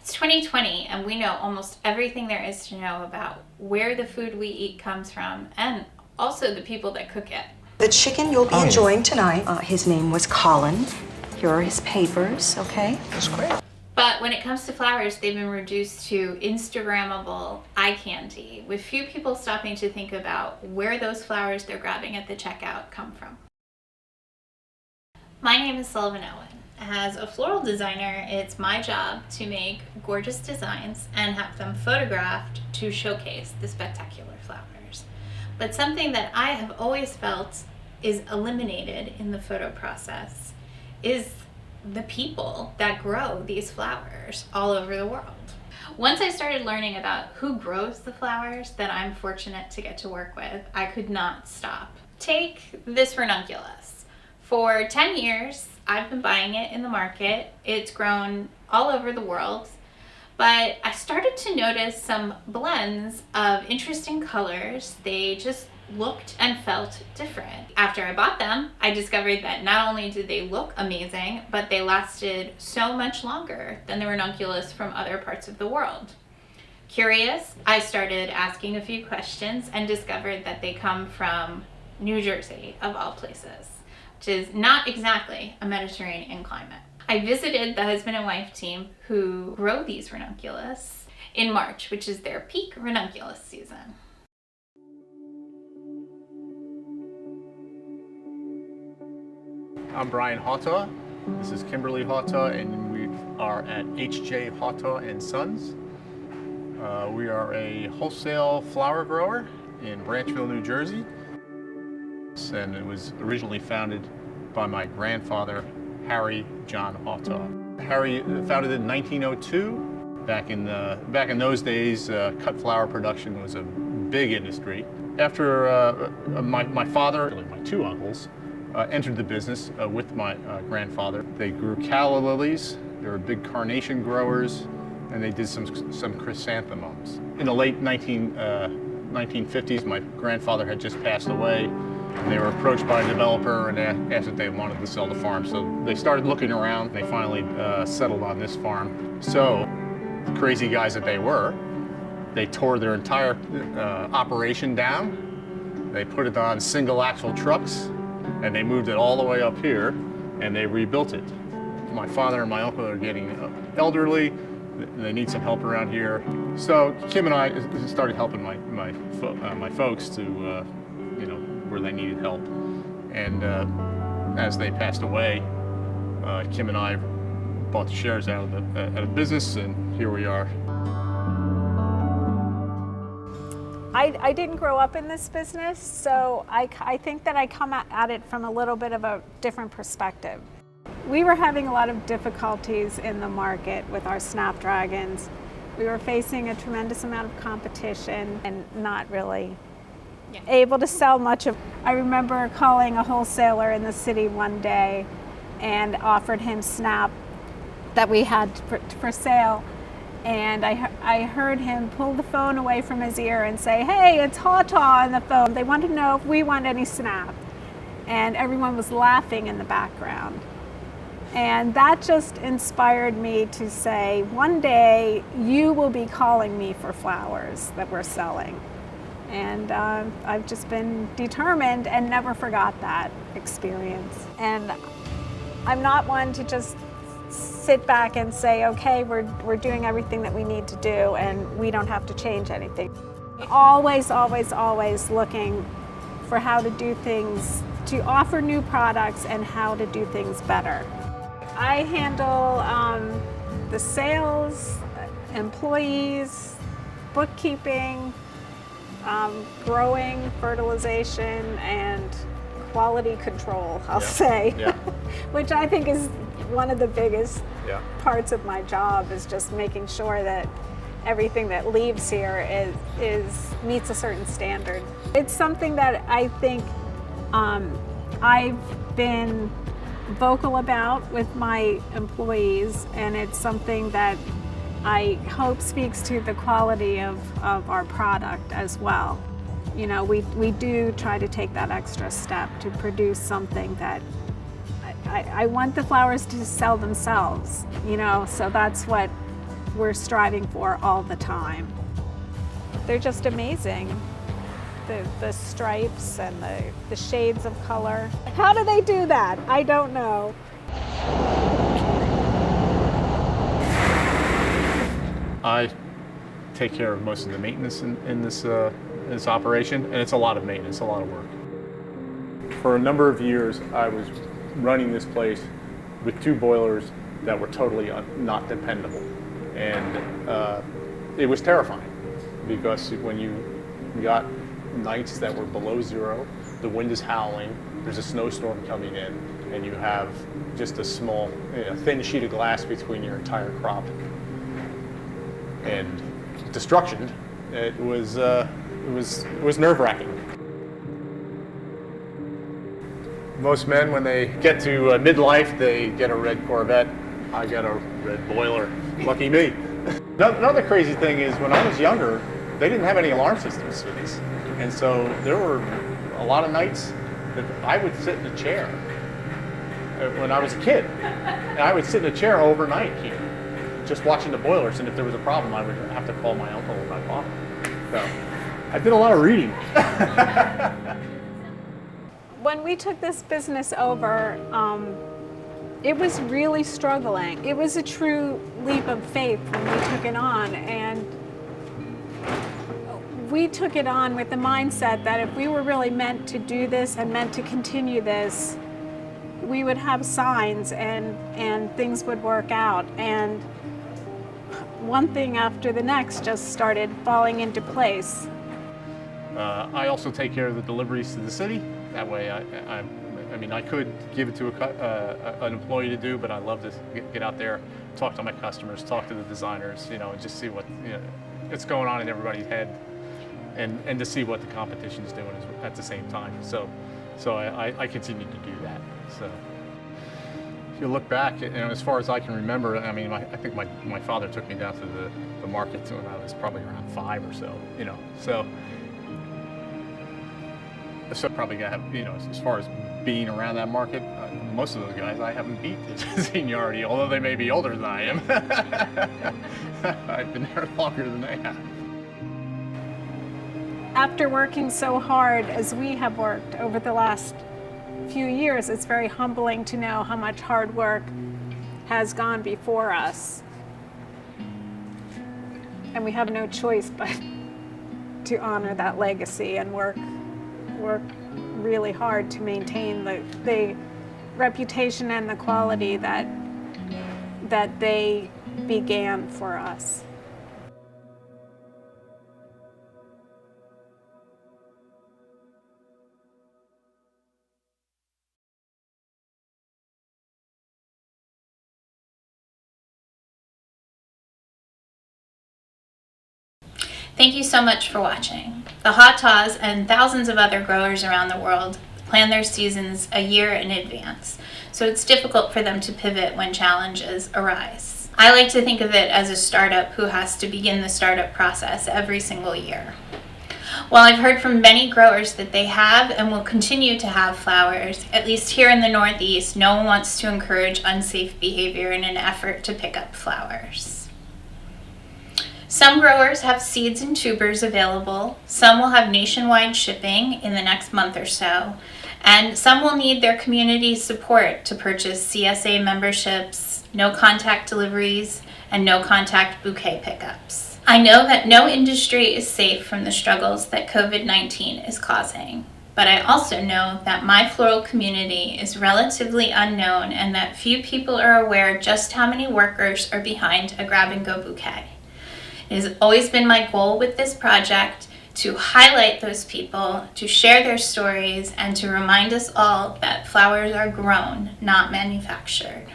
It's 2020 and we know almost everything there is to know about where the food we eat comes from and also the people that cook it. The chicken you'll be enjoying tonight, his name was Colin. Here are his papers, okay? That's great. But when it comes to flowers, they've been reduced to Instagrammable eye candy, with few people stopping to think about where those flowers they're grabbing at the checkout come from. My name is Sullivan Owen. As a floral designer, it's my job to make gorgeous designs and have them photographed to showcase the spectacular flowers. But something that I have always felt is eliminated in the photo process is the people that grow these flowers all over the world. Once I started learning about who grows the flowers that I'm fortunate to get to work with, I could not stop. Take this ranunculus. For 10 years, I've been buying it in the market. It's grown all over the world, but I started to notice some blends of interesting colors. They just looked and felt different. After I bought them, I discovered that not only did they look amazing, but they lasted so much longer than the ranunculus from other parts of the world. Curious, I started asking a few questions and discovered that they come from New Jersey, of all places, which is not exactly a Mediterranean climate. I visited the husband and wife team who grow these ranunculus in March, which is their peak ranunculus season. I'm Brian Hawtaw. This is Kimberly Hawtaw, and we are at H.J. Hawtaw and Sons. We are a wholesale flower grower in Branchville, New Jersey. And it was originally founded by my grandfather, Harry John Hawtaw. Harry founded it in 1902. Back in those days, cut flower production was a big industry. After my father, really my two uncles, entered the business with my grandfather. They grew calla lilies. They were big carnation growers, and they did some chrysanthemums. In the late 1950s, my grandfather had just passed away. And they were approached by a developer and asked if they wanted to sell the farm. So they started looking around. They finally settled on this farm. So, crazy guys that they were, they tore their entire operation down. They put it on single axle trucks, and they moved it all the way up here, and they rebuilt it. My father and my uncle are getting elderly. They need some help around here. So Kim and I started helping my folks to, where they needed help. And as they passed away, Kim and I bought the shares out of the business, and here we are. I didn't grow up in this business, so I think that I come at it from a little bit of a different perspective. We were having a lot of difficulties in the market with our snapdragons. We were facing a tremendous amount of competition and not really able to sell much of. I remember calling a wholesaler in the city one day and offered him snap that we had for sale. And I heard him pull the phone away from his ear and say, "Hey, it's Hawtaw on the phone. They want to know if we want any snap." And everyone was laughing in the background. And that just inspired me to say, one day you will be calling me for flowers that we're selling. And I've just been determined and never forgot that experience. And I'm not one to just sit back and say, okay, we're doing everything that we need to do and we don't have to change anything. Always, always, always looking for how to do things, to offer new products and how to do things better. I handle the sales, employees, bookkeeping, growing, fertilization, and quality control, I'll say, which I think is one of the biggest parts of my job, is just making sure that everything that leaves here meets a certain standard. It's something that I think I've been vocal about with my employees, and it's something that I hope speaks to the quality of our product as well. You know, we do try to take that extra step to produce something that I want the flowers to sell themselves, you know, so that's what we're striving for all the time. They're just amazing. The stripes and the shades of color. How do they do that? I don't know. I take care of most of the maintenance in this operation, and it's a lot of maintenance, a lot of work. For a number of years, I was running this place with 2 boilers that were totally not dependable, and it was terrifying because when you got nights that were below 0, the wind is howling, there's a snowstorm coming in, and you have just a small, thin sheet of glass between your entire crop and destruction. It was nerve-wracking. Most men, when they get to midlife, they get a red Corvette. I got a red boiler. Lucky me. Another crazy thing is, when I was younger, they didn't have any alarm systems for these. And so there were a lot of nights that I would sit in a chair when I was a kid. And I would sit in a chair overnight here, just watching the boilers. And if there was a problem, I would have to call my uncle or my father. So I did a lot of reading. When we took this business over, it was really struggling. It was a true leap of faith when we took it on, and we took it on with the mindset that if we were really meant to do this and meant to continue this, we would have signs and things would work out. And one thing after the next just started falling into place. I also take care of the deliveries to the city. That way, I mean, I could give it to an employee to do, but I love to get out there, talk to my customers, talk to the designers, and just see what's going on in everybody's head, and to see what the competition is doing at the same time. So I continue to do that. So if you look back, as far as I can remember, I mean, I think my father took me down to the market when I was probably around 5 or so. So probably gonna have, as far as being around that market, most of those guys I haven't beat the seniority, although they may be older than I am. I've been there longer than they have. After working so hard as we have worked over the last few years, it's very humbling to know how much hard work has gone before us. And we have no choice but to honor that legacy and work really hard to maintain the reputation and the quality that they began for us. Thank you so much for watching. The Hatas and thousands of other growers around the world plan their seasons a year in advance, so it's difficult for them to pivot when challenges arise. I like to think of it as a startup who has to begin the startup process every single year. While I've heard from many growers that they have and will continue to have flowers, at least here in the Northeast, no one wants to encourage unsafe behavior in an effort to pick up flowers. Some growers have seeds and tubers available, some will have nationwide shipping in the next month or so, and some will need their community's support to purchase CSA memberships, no-contact deliveries, and no-contact bouquet pickups. I know that no industry is safe from the struggles that COVID-19 is causing, but I also know that my floral community is relatively unknown and that few people are aware just how many workers are behind a grab-and-go bouquet. It has always been my goal with this project to highlight those people, to share their stories, and to remind us all that flowers are grown, not manufactured.